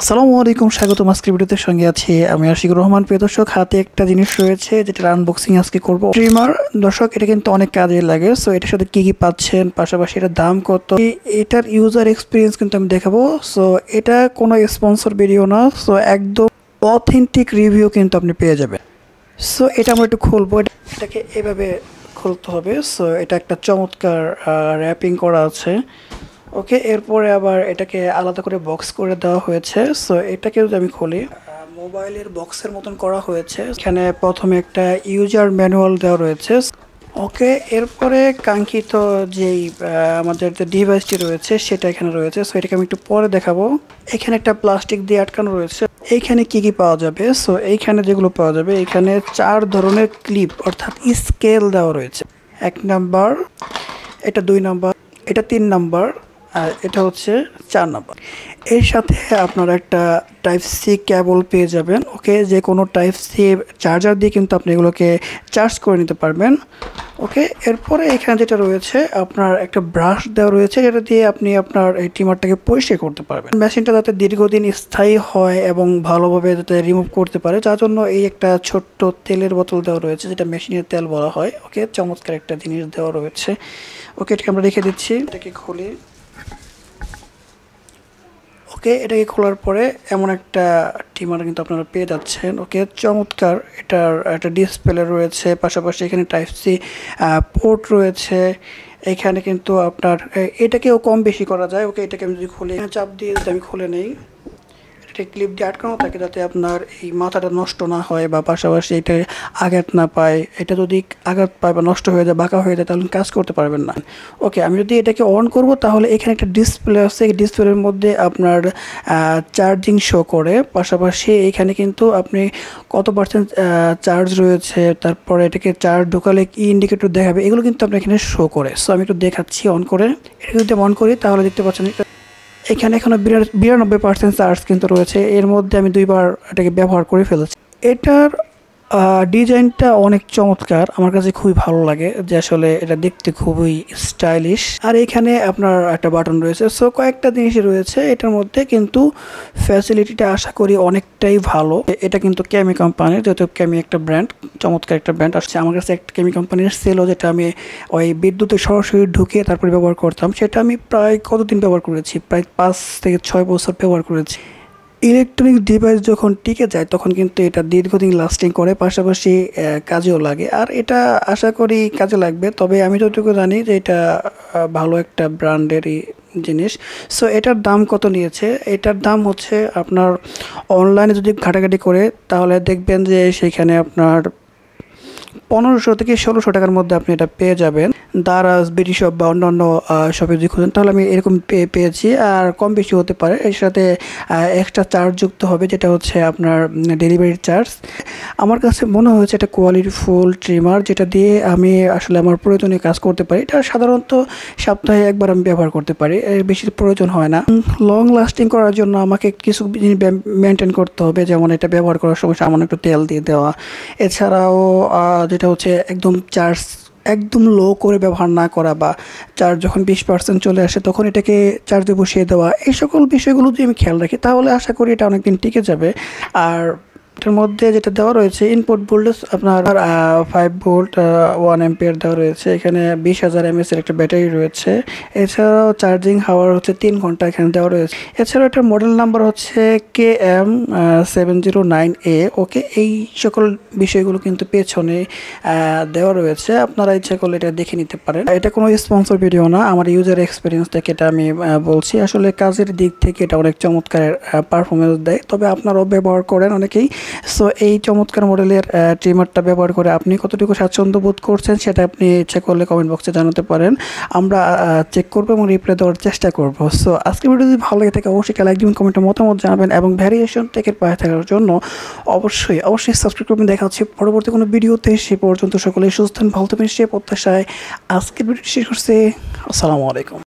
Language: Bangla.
আসসালামু আলাইকুম, স্বাগতম। আজকের ভিডিওতে সঙ্গে আছি আমি আশিকুর রহমান। প্রিয় দর্শক, হাতে একটা জিনিস রয়েছে যেটা আনবক্সিং আজকে করব। ট্রিমার দর্শক, এটা কিন্তু অনেক কাজে লাগে। সো এটার সাথে কি কি পাচ্ছেন, পাশাপাশি এটার দাম কত, এটার ইউজার এক্সপিরিয়েন্স কিন্তু আমি দেখাবো। সো এটা কোনো স্পন্সর ভিডিও না, সো একদম অথেন্টিক রিভিউ কিন্তু আপনি পেয়ে যাবেন। সো এটা আমরা একটু খুলবো। এটাকে এভাবে খুলতে হবে। সো এটা একটা চমৎকার র্যাপিং করা আছে। ওকে, এরপরে আবার এটাকে আলাদা করে বক্স করে দেওয়া হয়েছে। সো এটাকে যদি আমি খুলি, মোবাইলের বক্সের মতন করা হয়েছে। এখানে প্রথমে একটা ইউজার ম্যানুয়াল দেওয়া রয়েছে। ওকে, এরপরে কাঙ্ক্ষিত যেই আমাদের যে ডিভাইসটি রয়েছে সেটা এখানে রয়েছে। সো এটাকে আমি একটু পরে দেখাবো। এখানে একটা প্লাস্টিক দিয়ে আটকানো রয়েছে। এইখানে কি কি পাওয়া যাবে? সো এইখানে যেগুলো পাওয়া যাবে, এখানে 4 ধরনের ক্লিপ অর্থাৎ স্কেল দেওয়া রয়েছে। 1 নাম্বার, এটা 2 নাম্বার, এটা 3 নাম্বার, আর এটা হচ্ছে 4 নাম্বার। এর সাথে আপনারা একটা টাইপ সি কেবল পেয়ে যাবেন। ওকে, যে কোনো টাইপ সি চার্জার দিয়ে কিন্তু আপনি এগুলোকে চার্জ করে নিতে পারবেন। ওকে, এরপরে এখানে যেটা রয়েছে, আপনার একটা ব্রাশ দেওয়া রয়েছে, যেটা দিয়ে আপনি আপনার এই ট্রিমারটাকে পরিষ্কার করতে পারবেন। মেশিনটা যাতে দীর্ঘদিন স্থায়ী হয় এবং ভালোভাবে যাতে রিমুভ করতে পারে, যার জন্য এই একটা ছোট্ট তেলের বোতল দেওয়া রয়েছে, যেটা মেশিনের তেল বলা হয়। ওকে, চমৎকার একটা জিনিস দেওয়া রয়েছে। ওকে, এটাকে আমরা রেখে দিচ্ছি। এটাকে খুলি। ওকে, এটাকে খোলার পরে এমন একটা ট্রিমার কিন্তু আপনারা পেয়ে যাচ্ছেন। ওকে, চমৎকার। এটার একটা ডিসপ্লে রয়েছে, পাশাপাশি এখানে টাইপ সি পোর্ট রয়েছে। এখানে কিন্তু আপনার এটাকেও কম বেশি করা যায়। ওকে, এটাকে আমি যদি খুলি, চাপ দিয়ে যদি আমি খুলে নেই, এটা ক্লিপ দিয়ে আটকানো থাকে যাতে আপনার এই মাথাটা নষ্ট না হয়, বা পাশাপাশি এটা আঘাত না পায়। এটা যদি আঘাত পায় বা নষ্ট হয়ে যায়, বাঁকা হয়ে যায়, তাহলে কাজ করতে পারবেন না। ওকে, আমি যদি এটাকে অন করব, তাহলে এখানে একটা ডিসপ্লে আছে। এই ডিসপ্লের মধ্যে আপনার চার্জিং শো করে, পাশাপাশি এখানে কিন্তু আপনি কত পার্সেন্ট চার্জ রয়েছে, তারপরে এটাকে চার্জ ঢোকালে কি ইন্ডিকেটর দেখাবে, এগুলো কিন্তু আপনি এখানে শো করে। সো আমি একটু দেখাচ্ছি অন করে। এটা যদি অন করি, তাহলে দেখতে পাচ্ছেন এখানে এখনো 92% চার্জ কিন্তু রয়েছে। এর মধ্যে আমি 2বার এটাকে ব্যবহার করে ফেলেছি। এটার ডিজাইনটা অনেক চমৎকার, আমার কাছে খুবই ভালো লাগে, যে আসলে এটা দেখতে খুবই স্টাইলিশ। আর এখানে আপনার একটা বাটন রয়েছে। সো কয়েকটা জিনিসই রয়েছে এটার মধ্যে, কিন্তু ফ্যাসিলিটিটা আশা করি অনেকটাই ভালো। এটা কিন্তু ক্যামি কোম্পানির, যেহেতু ক্যামি একটা ব্র্যান্ড, চমৎকার একটা ব্র্যান্ড আসছে। আমার কাছে একটা ক্যামি কোম্পানির সেলও, যেটা আমি ওই বিদ্যুতে সরাসরি ঢুকে তারপরে ব্যবহার করতাম, সেটা আমি প্রায় কতদিন ব্যবহার করেছি, প্রায় 5 থেকে 6 বছর ব্যবহার করেছি। ইলেকট্রনিক ডিভাইস যখন টিকে যায়, তখন কিন্তু এটা দীর্ঘদিন লাস্টিং করে, পাশাপাশি কাজেও লাগে। আর এটা আশা করি কাজে লাগবে। তবে আমি যতটুকু জানি যে এটা ভালো একটা ব্র্যান্ডেরই জিনিস। সো এটার দাম কত নিয়েছে? এটার দাম হচ্ছে আপনার অনলাইনে যদি ঘাটাঘাটি করে, তাহলে দেখবেন যে সেখানে আপনার 1500 থেকে 1600 টাকার মধ্যে আপনি এটা পেয়ে যাবেন। দারাজ, বিডি শপ বা অন্যান্য শপে যদি খুঁজেন, তাহলে আমি এরকম পেয়েছি। আর কম বেশি হতে পারে, এর সাথে এক্সট্রা চার্জ যুক্ত হবে, যেটা হচ্ছে আপনার ডেলিভারি চার্জ। আমার কাছে মনে হয়েছে এটা কোয়ালিটি ফুল ট্রিমার, যেটা দিয়ে আমি আসলে আমার প্রয়োজনীয় কাজ করতে পারি। এটা সাধারণত সপ্তাহে একবার আমি ব্যবহার করতে পারি, এর বেশি প্রয়োজন হয় না। লং লাস্টিং করার জন্য আমাকে কিছু জিনিস মেনটেন করতে হবে, যেমন এটা ব্যবহার করার সময় সামান্য একটু তেল দিয়ে দেওয়া। এছাড়াও যেটা হচ্ছে একদম চার্জ একদম লো করে ব্যবহার না করা, বা চার্জ যখন 20% চলে আসে তখন এটাকে চার্জে বসিয়ে দেওয়া। এই সকল বিষয়গুলো যদি আমি খেয়াল রাখি, তাহলে আশা করি এটা অনেকদিন টিকে যাবে। আর এটার মধ্যে যেটা দেওয়া রয়েছে, ইনপুট ভোল্টেজ আপনার 5 ভোল্ট 1 অ্যাম্পিয়ার দেওয়া রয়েছে। এখানে 20,000 mAh এর একটা ব্যাটারি রয়েছে। এছাড়াও চার্জিং হাওয়ার হচ্ছে 3 ঘন্টা এখানে দেওয়া রয়েছে। এছাড়াও এটার মডেল নাম্বার হচ্ছে KM709A। ওকে, এই সকল বিষয়গুলো কিন্তু পেছনে দেওয়া রয়েছে, আপনারা ইচ্ছা করলে এটা দেখে নিতে পারেন। এটা কোনো স্পন্সর ভিডিও না, আমার ইউজার এক্সপিরিয়েন্স থেকে এটা আমি বলছি। আসলে কাজের দিক থেকে এটা অনেক চমৎকার পারফরমেন্স দেয়, তবে আপনারাও ব্যবহার করেন অনেকেই। সো এই চমৎকার মডেলের ট্রিমারটা ব্যবহার করে আপনি কতটুকু স্বাচ্ছন্দ্য বোধ করছেন, সেটা আপনি ইচ্ছা করলে কমেন্ট বক্সে জানাতে পারেন। আমরা চেক করবো এবং রিপ্লাই দেওয়ার চেষ্টা করবো। সো আজকের ভিডিও যদি ভালো লাগে থাকে, অবশ্যই লাইক দিবেন, কমেন্টে মতামত জানাবেন, এবং ভ্যারিয়েশন টেকের পাশে থাকার জন্য অবশ্যই সাবস্ক্রাইব করবেন। দেখা হচ্ছে পরবর্তী কোনো ভিডিওতে। সে পর্যন্ত সকলে সুস্থ ভালো থাকবেন সে প্রত্যাশায় আজকের ভিডিওটি শেষ করছে। আসসালামু আলাইকুম।